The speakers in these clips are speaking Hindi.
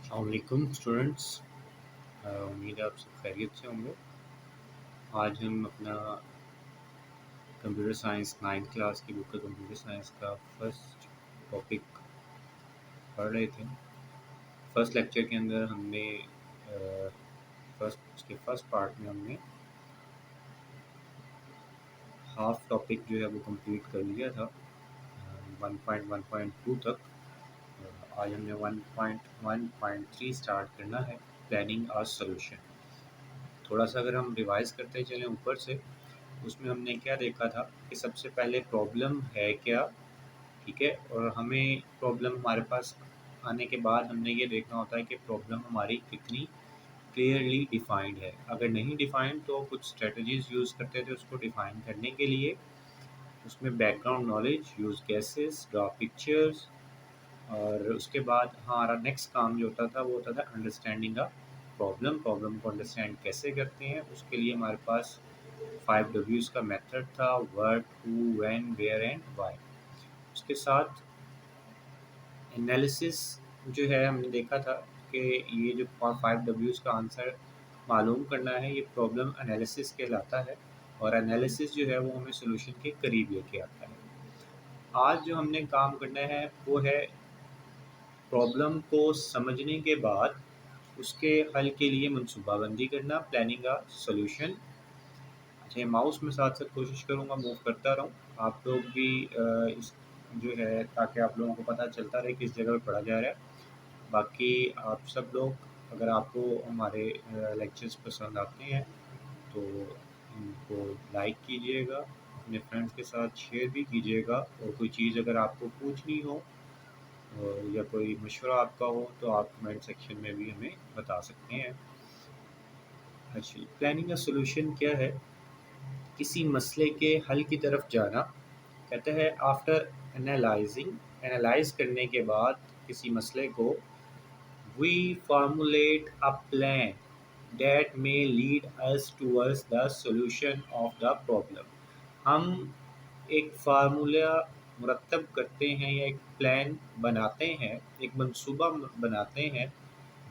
अस्सलामुअलैकुम स्टूडेंट्स। उम्मीद है आप सब खैरियत से होंगे। आज हम अपना कंप्यूटर साइंस 9th क्लास की बुक का कंप्यूटर साइंस का फर्स्ट टॉपिक पढ़ रहे थे। फर्स्ट लेक्चर के अंदर हमने उसके फर्स्ट पार्ट में हमने हाफ टॉपिक जो है वो कंप्लीट कर लिया था 1.1.2 तक। आज हमने 1.1.3 स्टार्ट करना है, प्लानिंग आर सोल्यूशन। थोड़ा सा अगर हम रिवाइज करते चलें ऊपर से, उसमें हमने क्या देखा था कि सबसे पहले प्रॉब्लम है क्या, ठीक है, और हमें प्रॉब्लम हमारे पास आने के बाद हमने ये देखना होता है कि प्रॉब्लम हमारी कितनी क्लियरली डिफाइंड है। अगर नहीं डिफाइंड तो कुछ स्ट्रेटजीज यूज़ करते थे उसको डिफाइन करने के लिए। उसमें background knowledge, use cases, draw pictures, और उसके बाद हमारा नेक्स्ट काम जो होता था वो होता था अंडरस्टैंडिंग द प्रॉब्लम को अंडरस्टैंड कैसे करते हैं। उसके लिए हमारे पास 5 Ws का मेथड था: what, who, when, where and why. उसके साथ एनालिसिस जो है हमने देखा था कि ये जो 5 Ws का आंसर मालूम करना है, ये प्रॉब्लम एनालिसिस कहलाता है, और एनालिसिस जो है वो हमें सोल्यूशन के करीब लेके आता है। आज जो हमने काम करना है वो है प्रॉब्लम को समझने के बाद उसके हल के लिए मनसूबाबंदी करना, प्लानिंग अ सोल्यूशन। अच्छा, माउस में साथ साथ कोशिश करूँगा मूव करता रहूँ, आप लोग भी इस जो है, ताकि आप लोगों को पता चलता रहे किस जगह पे पढ़ा जा रहा है। बाकी आप सब लोग, अगर आपको हमारे लेक्चर्स पसंद आते हैं तो इनको लाइक कीजिएगा, अपने फ्रेंड्स के साथ शेयर भी कीजिएगा, और कोई चीज़ अगर आपको पूछनी हो या कोई मशवरा आपका हो तो आप कमेंट सेक्शन में भी हमें बता सकते हैं। अच्छा, प्लानिंग का सोल्यूशन क्या है? किसी मसले के हल की तरफ जाना। कहते हैं आफ्टर एनालाइज करने के बाद किसी मसले को, we formulate a plan that may lead us towards the solution of the problem. हम एक फार्मूला मुरतब करते हैं या एक प्लान बनाते हैं, एक मंसूबा बनाते हैं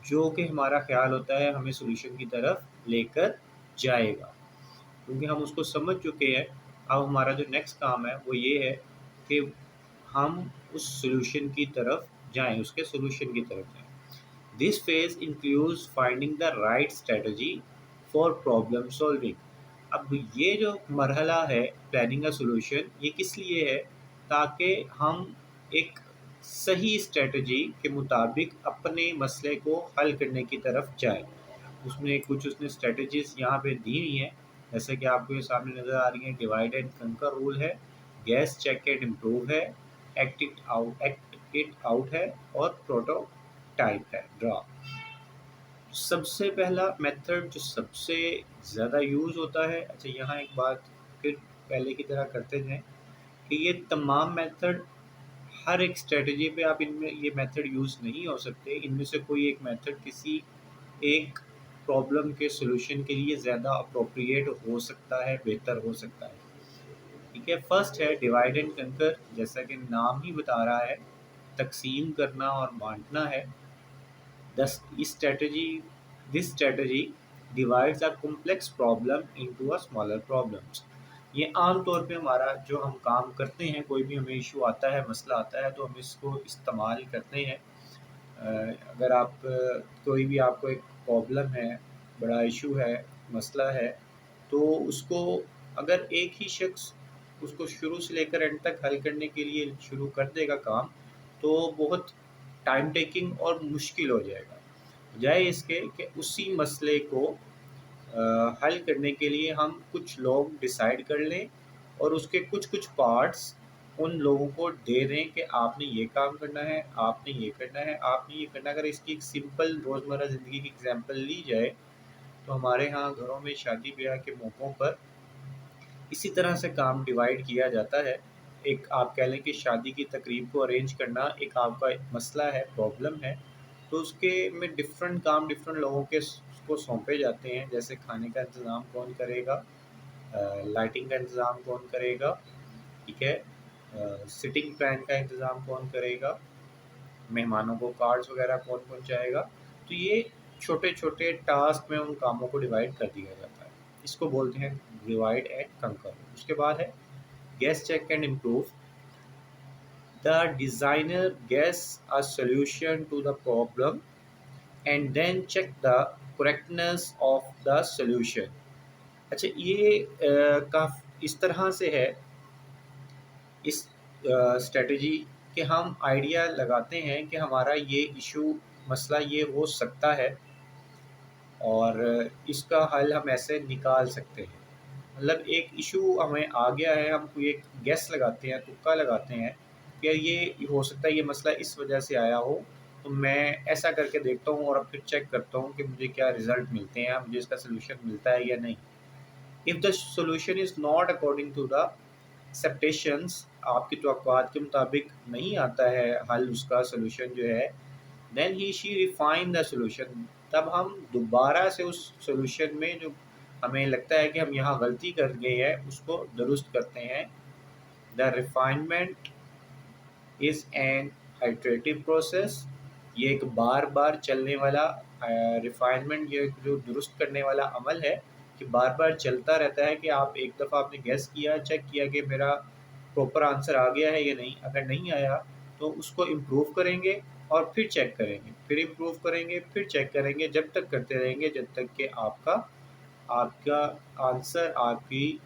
जो कि हमारा ख्याल होता है हमें सॉल्यूशन की तरफ लेकर जाएगा। क्योंकि हम उसको समझ चुके हैं, अब हमारा जो नेक्स्ट काम है वो ये है कि हम उस सॉल्यूशन की तरफ जाएं, उसके सॉल्यूशन की तरफ जाएं। This phase includes finding the right strategy for problem solving. अब ये जो मरहला है प्लानिंग का सॉल्यूशन, ये किस लिए है? ताकि हम एक सही स्ट्रेटजी के मुताबिक अपने मसले को हल करने की तरफ जाएं। उसमें कुछ उसने स्ट्रेटजीज यहाँ पे दी हुई हैं, जैसे कि आपको ये सामने नज़र आ रही है। डिवाइड एंड कंकर रूल है, गैस चेक एंड इम्प्रूव है, एक्ट इट आउट है, और प्रोटोटाइप है, ड्रा। सबसे पहला मेथड जो सबसे ज़्यादा यूज़ होता है, अच्छा यहाँ एक बात फिर पहले की तरह करते जाएं कि ये तमाम मेथड हर एक स्ट्रेटजी पे आप इनमें ये मेथड यूज़ नहीं हो सकते। इनमें से कोई एक मेथड किसी एक प्रॉब्लम के सॉल्यूशन के लिए ज़्यादा अप्रोप्रिएट हो सकता है, बेहतर हो सकता है, ठीक है। फर्स्ट है डिवाइड एंड कंकर, जैसा कि नाम ही बता रहा है, तकसीम करना और बांटना है। दस this strategy divides a complex problem into a smaller problems. ये आम तौर पे हमारा जो हम काम करते हैं, कोई भी हमें इशू आता है, मसला आता है, तो हम इसको इस्तेमाल करते हैं। अगर आप कोई भी आपको एक प्रॉब्लम है, बड़ा इशू है, मसला है, तो उसको अगर एक ही शख्स उसको शुरू से लेकर एंड तक हल करने के लिए शुरू कर देगा काम, तो बहुत टाइम टेकिंग और मुश्किल हो जाएगा। बजाय इसके कि उसी मसले को हल करने के लिए हम कुछ लोग डिसाइड कर लें और उसके कुछ कुछ पार्ट्स उन लोगों को दे दें कि आपने ये काम करना है, आपने ये करना है, आपने ये करना है। अगर इसकी एक सिंपल रोज़मर्रा ज़िंदगी की एग्जांपल ली जाए, तो हमारे यहाँ घरों में शादी ब्याह के मौक़ों पर इसी तरह से काम डिवाइड किया जाता है। एक आप कह लें कि शादी की तकरीब को अरेंज करना एक आपका मसला है, प्रॉब्लम है, तो उसके में डिफरेंट काम डिफरेंट लोगों के को सौंपे जाते हैं। जैसे खाने का इंतज़ाम कौन करेगा, लाइटिंग का इंतज़ाम कौन करेगा, ठीक है, सिटिंग प्लान का इंतज़ाम कौन करेगा, मेहमानों को कार्ड्स वगैरह कौन पहुंचाएगा। तो ये छोटे छोटे टास्क में उन कामों को डिवाइड कर दिया जाता है। इसको बोलते हैं डिवाइड एंड कंकर। उसके बाद है guess check and improve. The designer guess a solution to the problem and then check the correctness of the solution। अच्छा, ये इस तरह से है इस स्ट्रेटजी कि हम आइडिया लगाते हैं कि हमारा ये इशू मसला ये हो सकता है और इसका हल हम ऐसे निकाल सकते हैं। मतलब एक इशू हमें आ गया है, हम कोई एक गेस लगाते हैं, तुक्का लगाते हैं कि ये हो सकता है ये मसला इस वजह से आया हो, तो मैं ऐसा करके देखता हूँ और फिर चेक करता हूँ कि मुझे क्या रिज़ल्ट मिलते हैं, मुझे इसका सलूशन मिलता है या नहीं। If the solution is not according to the expectations, आपकी तवक्कुआत के मुताबिक नहीं आता है हल, उसका सलूशन जो है, then he she refine the solution. तब हम दोबारा से उस सॉल्यूशन में जो हमें लगता है कि हम यहाँ गलती कर गए हैं उसको दुरुस्त करते हैं। The refinement is an iterative process. ये एक बार बार चलने वाला रिफाइनमेंट, ये जो दुरुस्त करने वाला अमल है कि बार बार चलता रहता है कि आप एक दफ़ा आपने गेस किया, चेक किया कि मेरा प्रॉपर आंसर आ गया है या नहीं। अगर नहीं आया तो उसको इम्प्रूव करेंगे और फिर चेक करेंगे, फिर इम्प्रूव करेंगे, फिर चेक करेंगे, जब तक करते रहेंगे जब तक कि आपका आपका आंसर आपकी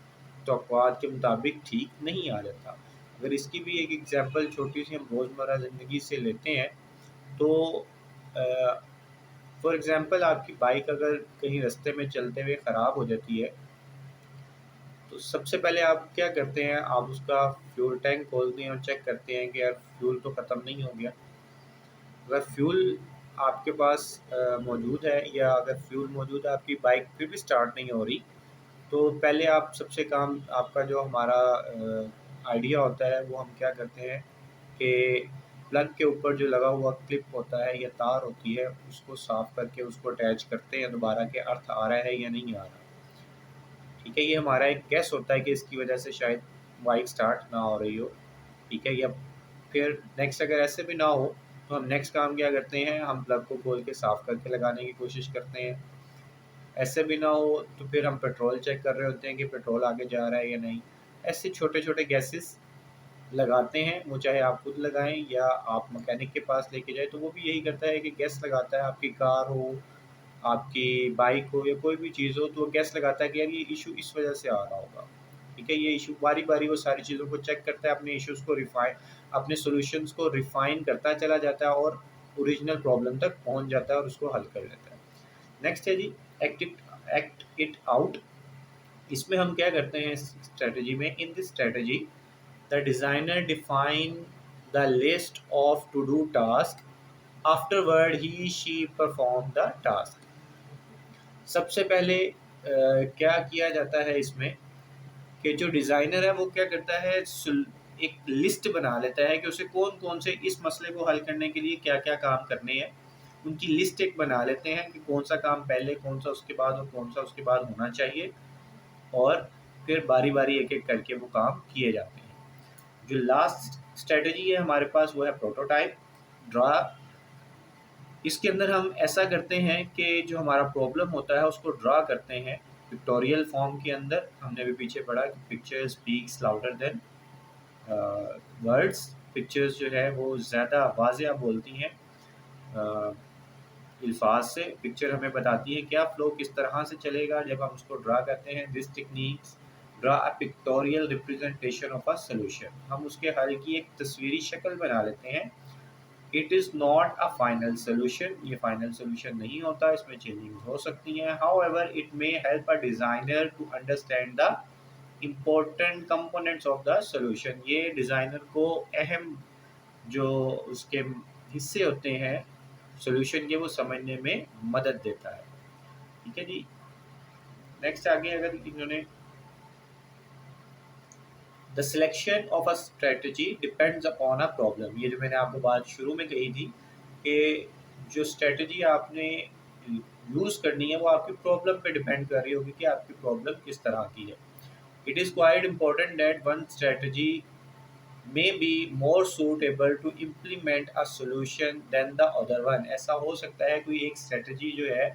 तवक्कुआत के मुताबिक ठीक नहीं आ जाता। अगर इसकी भी एक एग्ज़ाम्पल छोटी सी हम रोज़मर्रा ज़िंदगी से लेते हैं तो फॉर एग्ज़ाम्पल आपकी बाइक अगर कहीं रास्ते में चलते हुए ख़राब हो जाती है, तो सबसे पहले आप क्या करते हैं, आप उसका फ्यूल टैंक खोलते हैं और चेक करते हैं कि यार फ्यूल तो ख़त्म नहीं हो गया। अगर फ्यूल आपके पास मौजूद है या अगर फ्यूल मौजूद है, आपकी बाइक फिर भी स्टार्ट नहीं हो रही, तो पहले आप सबसे काम आपका जो हमारा आइडिया होता है वो हम क्या करते हैं कि प्लग के ऊपर जो लगा हुआ क्लिप होता है या तार होती है उसको साफ़ करके उसको अटैच करते हैं दोबारा के अर्थ आ रहा है या नहीं आ रहा। ठीक है, ये हमारा एक गेस होता है कि इसकी वजह से शायद बाइक स्टार्ट ना हो रही हो। ठीक है, या फिर नेक्स्ट अगर ऐसे भी ना हो तो हम नेक्स्ट काम क्या करते हैं, हम प्लग को खोल के साफ़ करके लगाने की कोशिश करते हैं। ऐसे भी ना हो तो फिर हम पेट्रोल चेक कर रहे होते हैं कि पेट्रोल आगे जा रहा है या नहीं। ऐसे छोटे-छोटे गैसेस लगाते हैं, वो चाहे आप खुद लगाएँ या आप मैकेनिक के पास लेके जाएँ, तो वो भी यही करता है कि गैस लगाता है। आपकी कार हो, आपकी बाइक हो या कोई भी चीज़ हो, तो वो गैस लगाता है कि यार ये इश्यू इस वजह से आ रहा होगा। ठीक है, ये इश्यू बारी-बारी वो सारी चीज़ों को चेक करता है, अपने इश्यूज़ को अपने सॉल्यूशंस को रिफ़ाइन करता चला जाता है और ओरिजिनल प्रॉब्लम तक पहुँच जाता है और उसको हल कर लेता है। नेक्स्ट है जी एक्ट इट आउट। इसमें हम क्या करते हैं इस स्ट्रैटेजी में, in this strategy the designer define the list of to do task, afterward he she perform the task. सबसे पहले क्या किया जाता है इसमें कि जो डिज़ाइनर है वो क्या करता है, एक लिस्ट बना लेता है कि उसे कौन कौन से इस मसले को हल करने के लिए क्या क्या काम करने हैं। उनकी लिस्ट एक बना लेते हैं कि कौन सा काम पहले, कौन सा उसके बाद और कौन सा उसके बाद होना चाहिए, और फिर बारी बारी एक एक करके वो काम किए जाते हैं। जो लास्ट स्ट्रेटजी है हमारे पास वो है प्रोटोटाइप ड्रा। इसके अंदर हम ऐसा करते हैं कि जो हमारा प्रॉब्लम होता है उसको ड्रा करते हैं पिक्टोरियल फॉर्म के अंदर। हमने भी पीछे पढ़ा कि picture speaks louder than words. Pictures जो है वो ज़्यादा वाज़िया बोलती हैं अल्फाज से। पिक्चर हमें बताती है क्या फ्लो किस तरह से चलेगा जब हम उसको ड्रा करते हैं। This techniques draw a pictorial representation of a solution. हम उसके हल की एक तस्वीरी शक्ल बना लेते हैं। It is not a final solution, ये फाइनल सोल्यूशन नहीं होता, इसमें चेंजिंग हो सकती हैं। However it may help a designer to understand the important components of the solution. ये डिज़ाइनर को अहम जो उसके हिस्से होते हैं सोल्यूशन के वो समझने में मदद देता है। ठीक है जी। नेक्स्ट आगे अगर इन्होंने the selection of a strategy depends upon a problem. ये जो मैंने आपको बात शुरू में कही थी कि जो स्ट्रेटजी आपने यूज़ करनी है वो आपकी प्रॉब्लम पे डिपेंड कर रही होगी कि आपकी प्रॉब्लम किस तरह की है। It is quite important that one strategy may be more suitable to implement a solution than the other one। ऐसा हो सकता है कोई एक स्ट्रेटजी जो है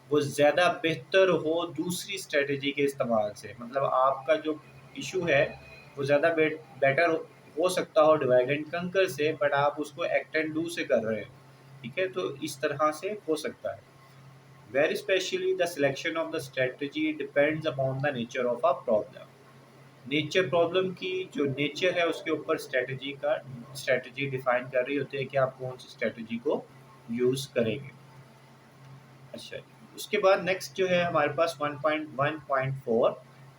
वो ज़्यादा बेहतर हो दूसरी स्ट्रेटजी के इस्तेमाल से। मतलब आपका जो इशू है वो ज़्यादा बेटर हो सकता हो डिवाइड एंड कंकर से, बट आप उसको एक्ट एंड डू से कर रहे हो। ठीक है, तो इस तरह से हो सकता है। Very specially the selection of the strategy depends upon the nature of a problem. Nature problem की जो नेचर है उसके ऊपर स्ट्रेटजी डिफाइन कर रही होती है कि आप कौन सी स्ट्रेटजी को यूज़ करेंगे। अच्छा, उसके बाद नेक्स्ट जो है हमारे पास 1.1.4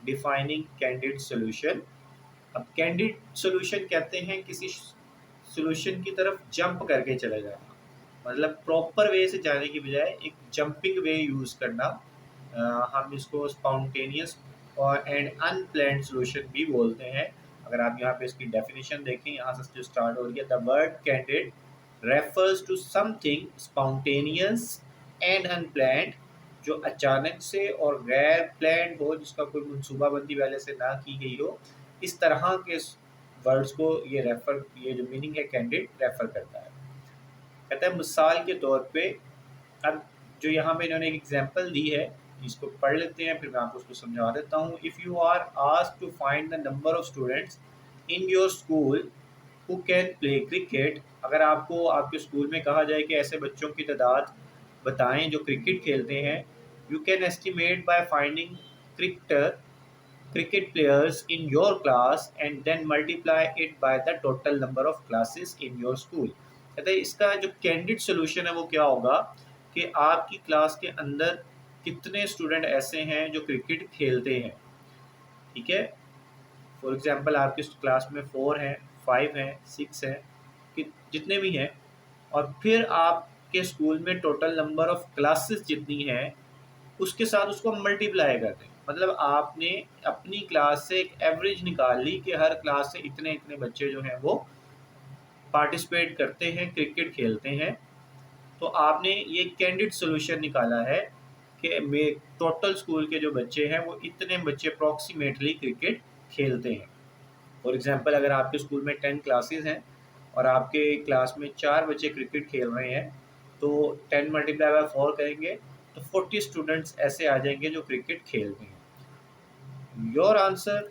डिफाइनिंग कैंडिड सॉल्यूशन। अब कैंडिड सॉल्यूशन कहते हैं किसी सॉल्यूशन की तरफ जंप करके चले जाना, मतलब प्रॉपर वे से जाने की बजाय एक जंपिंग वे यूज़ करना। हम इसको स्पॉन्टेनियस और एंड अनप्लान्ड सॉल्यूशन भी बोलते हैं। अगर आप यहाँ पे इसकी डेफिनेशन देखें, यहाँ से जो स्टार्ट हो रही है, the word candid refers to something spontaneous and unplanned, जो अचानक से और गैर प्लान्ड हो, जिसका कोई मनसूबाबंदी पहले से ना की गई हो। इस तरह के वर्ड्स को ये जो मीनिंग है कैंडिड रेफर करता है। कहता है मिसाल के तौर पे, अब जो यहाँ पे इन्होंने एक एग्जांपल दी है, इसको पढ़ लेते हैं फिर मैं आपको उसको समझा देता हूँ। If you are asked to find the number of students in your school who can play cricket, अगर आपको आपके स्कूल में कहा जाए कि ऐसे बच्चों की तादाद बताएं जो क्रिकेट खेलते हैं, you can estimate by finding cricket players in your class and then multiply it by the total number of classes in your school। कहते हैं इसका जो कैंडिड सोल्यूशन है वो क्या होगा कि आपकी क्लास के अंदर कितने स्टूडेंट ऐसे हैं जो क्रिकेट खेलते हैं। ठीक है, फॉर एग्जांपल आपकी क्लास में 4 हैं, 5 हैं, 6 हैं, कि जितने भी हैं, और फिर आपके स्कूल में टोटल नंबर ऑफ क्लासेस जितनी हैं उसके साथ उसको मल्टीप्लाई कर दें। मतलब आपने अपनी क्लास से एक एवरेज निकाल ली कि हर क्लास से इतने इतने बच्चे जो हैं वो पार्टिसिपेट करते हैं, क्रिकेट खेलते हैं। तो आपने ये कैंडिड सोल्यूशन निकाला है कि टोटल स्कूल के जो बच्चे हैं वो इतने बच्चे अप्रॉक्सीमेटली क्रिकेट खेलते हैं। फॉर एग्जांपल अगर आपके स्कूल में 10 क्लासेस हैं और आपके क्लास में 4 बच्चे क्रिकेट खेल रहे हैं, तो 10 मल्टीप्लाई बाय 4 करेंगे तो 40 स्टूडेंट्स ऐसे आ जाएंगे जो क्रिकेट खेलते हैं। Your answer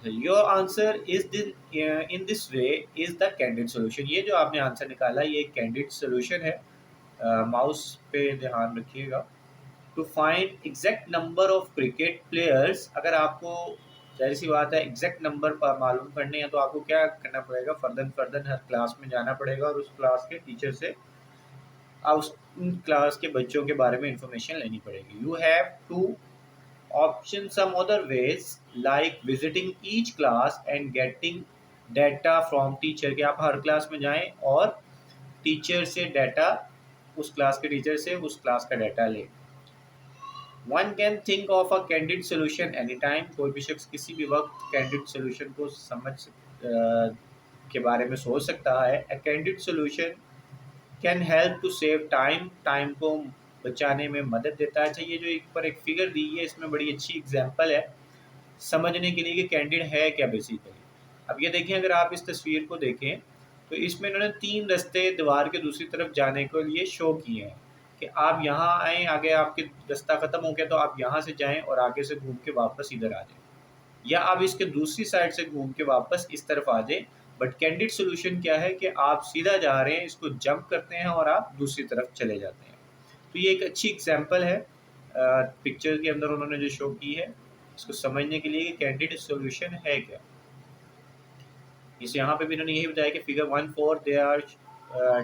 your answer is in this way is the candid solution. ये जो आपने आंसर निकाला ये कैंडिड सोल्यूशन है। माउस पे ध्यान रखिएगा। To find exact number of cricket players, अगर आपको जाहिर सी बात है एग्जैक्ट नंबर पर मालूम करने हैं तो आपको क्या करना पड़ेगा, फर्दन हर क्लास में जाना पड़ेगा और उस क्लास के टीचर से उस क्लास के बच्चों के बारे में इंफॉर्मेशन लेनी पड़ेगी। You have two option some other ways like visiting each class and getting data from teacher, कि आप हर क्लास में जाएं और टीचर से डाटा, उस क्लास के टीचर से उस क्लास का डाटा लें। One can think of a candid solution any time, कोई भी शख्स किसी भी वक्त कैंडिड सोल्यूशन को के बारे में सोच सकता है। A candid solution can help to save time, time को बचाने में मदद देता है। अच्छा, ये जो एक पर एक फिगर दी है इसमें बड़ी अच्छी एग्जांपल है समझने के लिए कि कैंडिड है क्या बेसिकली। अब ये देखें, अगर आप इस तस्वीर को देखें तो इसमें इन्होंने 3 रास्ते दीवार के दूसरी तरफ जाने के लिए शो किए हैं कि आप यहाँ आएँ, आगे आपके रास्ता ख़त्म हो गया तो आप यहाँ से जाएँ और आगे से घूम के वापस इधर आ जाएँ, या आप इसके दूसरी साइड से घूम के वापस इस तरफ आ जाएँ। बट कैंडिड सोल्यूशन क्या है कि आप सीधा जा रहे हैं, इसको जंप करते हैं और आप दूसरी तरफ चले जाते हैं। तो ये एक अच्छी एग्जांपल है पिक्चर के अंदर उन्होंने जो शो की है, इसको समझने के लिए कि कैंडिड सॉल्यूशन है क्या। इस यहाँ पे भी इन्होंने यही बताया कि figure 1.4 they are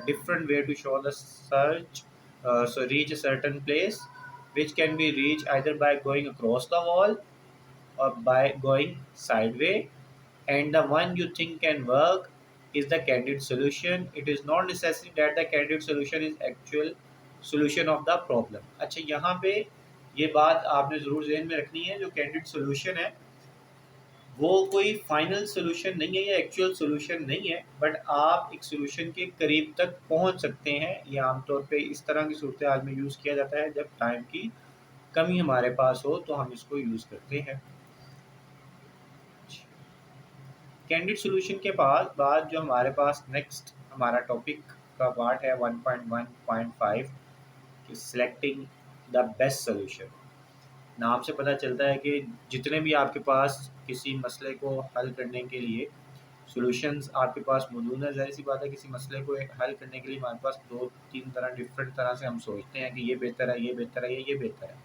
different way to show the search so reach a certain place which can be reached either by going across the wall or by going sideway, and the one you think can work is the candid solution. It is not necessary that the candid solution is actual solution of the problem। अच्छा, यहाँ पे ये बात आपने ज़रूर ज़हन में रखनी है, जो कैंडिड सोल्यूशन है वो कोई फाइनल सोल्यूशन नहीं है या एक्चुअल सोल्यूशन नहीं है, बट आप एक सोल्यूशन के करीब तक पहुंच सकते हैं। ये आमतौर पे इस तरह की सूरत हाल में यूज़ किया जाता है जब टाइम की कमी हमारे पास हो, तो हम इसको यूज़ करते हैं। कैंडिड सॉल्यूशन के बाद जो हमारे पास नेक्स्ट हमारा टॉपिक का पार्ट है 1.1.5 कि सिलेक्टिंग द बेस्ट सॉल्यूशन। नाम से पता चलता है कि जितने भी आपके पास किसी मसले को हल करने के लिए सॉल्यूशंस आपके पास मौजूद है, ज़ाहिर सी बात है किसी मसले को हल करने के लिए हमारे पास दो तीन तरह डिफरेंट तरह से हम सोचते हैं कि ये बेहतर है, ये बेहतर है, ये बेहतर है।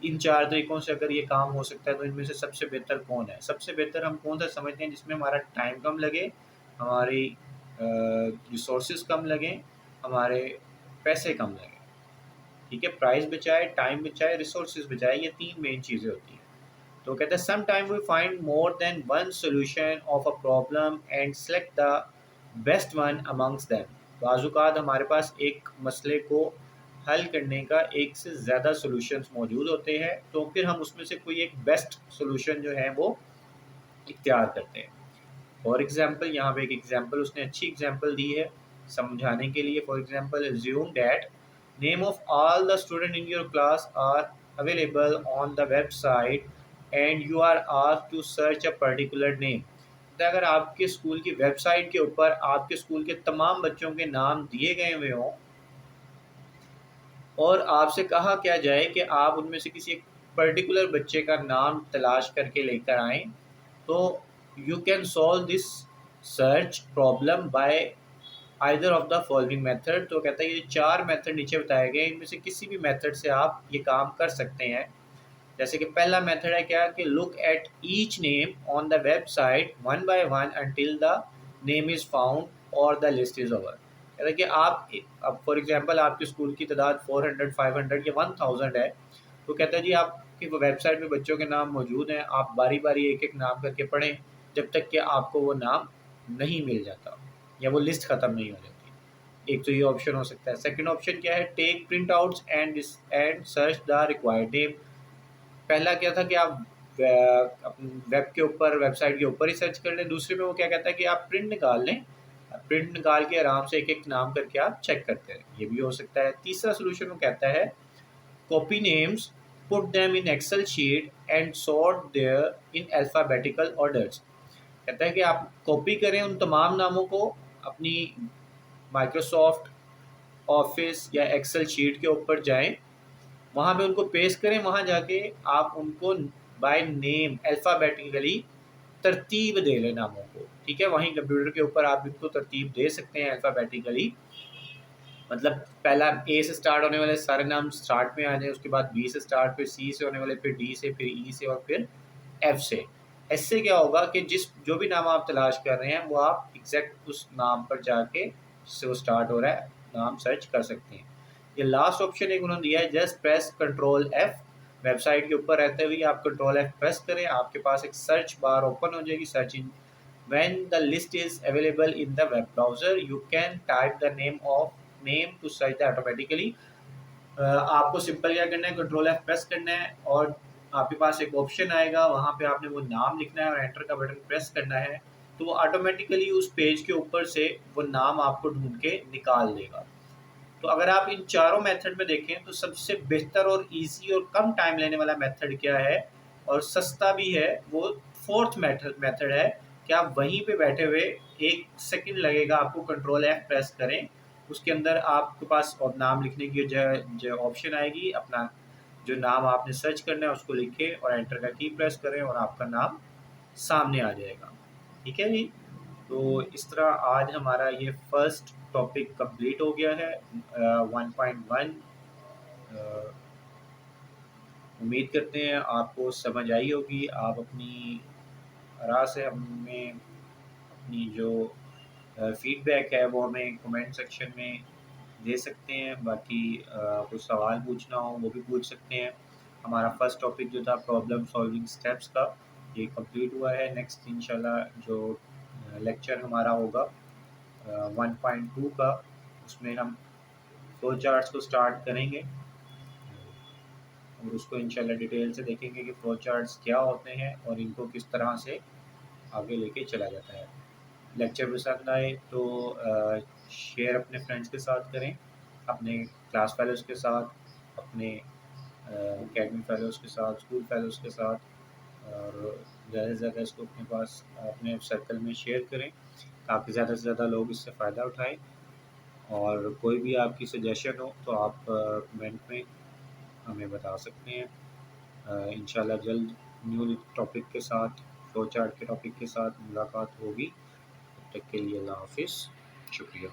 इन 4 तरीकों से अगर ये काम हो सकता है तो इनमें से सबसे बेहतर कौन है? सबसे बेहतर हम कौन-सा समझते हैं जिसमें हमारा टाइम कम लगे, हमारी रिसोर्सेज़ कम लगें, हमारे पैसे कम लगें। ठीक है? प्राइस बचाए, टाइम बचाए, रिसोर्सेज़ बचाए, ये 3 मेन चीज़ें होती हैं। तो कहते हैं some time we find more than one solution of a problem and select the best one amongst them. बाज़-औक़ात हमारे पास एक मसले को हल करने का एक से ज़्यादा सॉल्यूशंस मौजूद होते हैं, तो फिर हम उसमें से कोई एक बेस्ट सॉल्यूशन जो है वो इख्तियार करते हैं। फॉर एग्ज़ाम्पल यहाँ पे एक एग्ज़ाम्पल उसने अच्छी एग्ज़ाम्पल दी है समझाने के लिए। For example assume that name of all the student in your class are available on the website and you are asked to search a particular name. तो अगर आपके स्कूल की वेबसाइट के ऊपर आपके स्कूल के तमाम बच्चों के नाम दिए गए हुए हों और आपसे कहा क्या जाए कि आप उनमें से किसी एक पर्टिकुलर बच्चे का नाम तलाश करके लेकर आएँ, तो you can solve this search problem bye either of the following method. तो कहता है ये 4 मेथड नीचे बताए गए, इनमें से किसी भी मेथड से आप ये काम कर सकते हैं। जैसे कि पहला मेथड है क्या कि look at each name on the website one by one until the name is found और द लिस्ट इज़ ओवर। कहता है कि आप अब फॉर एग्जांपल आपके स्कूल की तादाद 400, 500 या 1000 है, तो कहता है जी आपकी वेबसाइट में बच्चों के नाम मौजूद हैं, आप बारी बारी एक एक नाम करके पढ़ें जब तक कि आपको वो नाम नहीं मिल जाता या वो लिस्ट ख़त्म नहीं हो जाती। एक तो ये ऑप्शन हो सकता है। सेकंड ऑप्शन क्या है, take print outs and search the required name. पहला क्या था कि आप वेब के ऊपर वेबसाइट के ऊपर ही सर्च कर लें। दूसरे में वो क्या कहता है कि आप प्रिंट निकाल लें, प्रिंट निकाल के आराम से एक एक नाम करके आप चेक करते हैं, ये भी हो सकता है। तीसरा सोल्यूशन वो कहता है copy names, put them in Excel sheet and sort there in alphabetical orders. कहता है कि आप कॉपी करें उन तमाम नामों को अपनी माइक्रोसॉफ्ट ऑफिस या एक्सेल शीट के ऊपर जाएं, वहाँ पे उनको पेस्ट करें, वहाँ जाके आप उनको बाय नेम अल्फ़ाबेटिकली तरतीब दे लें नामों को। ठीक है? वहीं कंप्यूटर के ऊपर आप इनको तरतीब दे सकते हैं अल्फ़ाबेटिकली। मतलब पहला ए से स्टार्ट होने वाले सारे नाम स्टार्ट में आ जाएँ, उसके बाद बी से स्टार्ट, फिर सी से होने वाले, फिर डी से, फिर ई से और फिर एफ से। इससे क्या होगा कि जो भी नाम आप तलाश कर रहे हैं वो आप एग्जैक्ट उस नाम पर जाके जिससे वो स्टार्ट हो रहा है नाम सर्च कर सकते हैं। ये लास्ट ऑप्शन एक उन्होंने दिया है, just press control F. Website के ऊपर रहते हुए आप कंट्रोल एफ प्रेस करें, आपके पास एक सर्च बार ओपन हो जाएगी। Search in when the list is available in the web browser you can type the name to search that automatically। आपको सिंपल क्या करना है, कंट्रोल एफ प्रेस करना है और आपके पास एक ऑप्शन आएगा, वहाँ पे आपने वो नाम लिखना है और एंटर का बटन प्रेस करना है, तो वो ऑटोमेटिकली उस पेज के ऊपर से वो नाम आपको ढूंढ के निकाल देगा। तो अगर आप इन चारों मेथड में देखें तो सबसे बेहतर और इजी और कम टाइम लेने वाला मेथड क्या है और सस्ता भी है, वो फोर्थ मेथड है कि आप वहीं पे बैठे हुए 1 सेकंड लगेगा आपको कंट्रोल एफ प्रेस करें, उसके अंदर आपके पास और नाम लिखने की जो ऑप्शन आएगी, अपना जो नाम आपने सर्च करना है उसको लिखें और एंटर का की प्रेस करें और आपका नाम सामने आ जाएगा। ठीक है जी? तो इस तरह आज हमारा ये फर्स्ट टॉपिक कंप्लीट हो गया है 1.1। उम्मीद करते हैं आपको समझ आई होगी। आप अपनी राय से हमें अपनी जो फीडबैक है वो हमें कमेंट सेक्शन में दे सकते हैं। बाकी कुछ सवाल पूछना हो वो भी पूछ सकते हैं। हमारा फर्स्ट टॉपिक जो था प्रॉब्लम सॉल्विंग स्टेप्स का, ये कंप्लीट हुआ है। नेक्स्ट इंशाल्लाह जो लेक्चर हमारा होगा 1.2 का, उसमें हम फ्लो चार्ट्स को स्टार्ट करेंगे और उसको इंशाल्लाह डिटेल से देखेंगे कि फ्लो चार्ट्स क्या होते हैं और इनको किस तरह से आगे लेके चला जाता है। लेक्चर पसंद आए तो शेयर अपने फ्रेंड्स के साथ करें, अपने क्लास फेलोज़ के साथ, अपने एकेडमी फेलोज़ के साथ, स्कूल फेलोज़ के साथ, और ज़्यादा से ज़्यादा इसको अपने पास अपने सर्कल में शेयर करें ताकि ज़्यादा से ज़्यादा लोग इससे फ़ायदा उठाएँ। और कोई भी आपकी सजेशन हो तो आप कमेंट में हमें बता सकते हैं। इंशाल्लाह जल्द न्यू टॉपिक के साथ, फ्लो चार्ट के टॉपिक के साथ मुलाकात होगी। तब तक के लिए अल्लाह हाफ़िज़। शुक्रिया।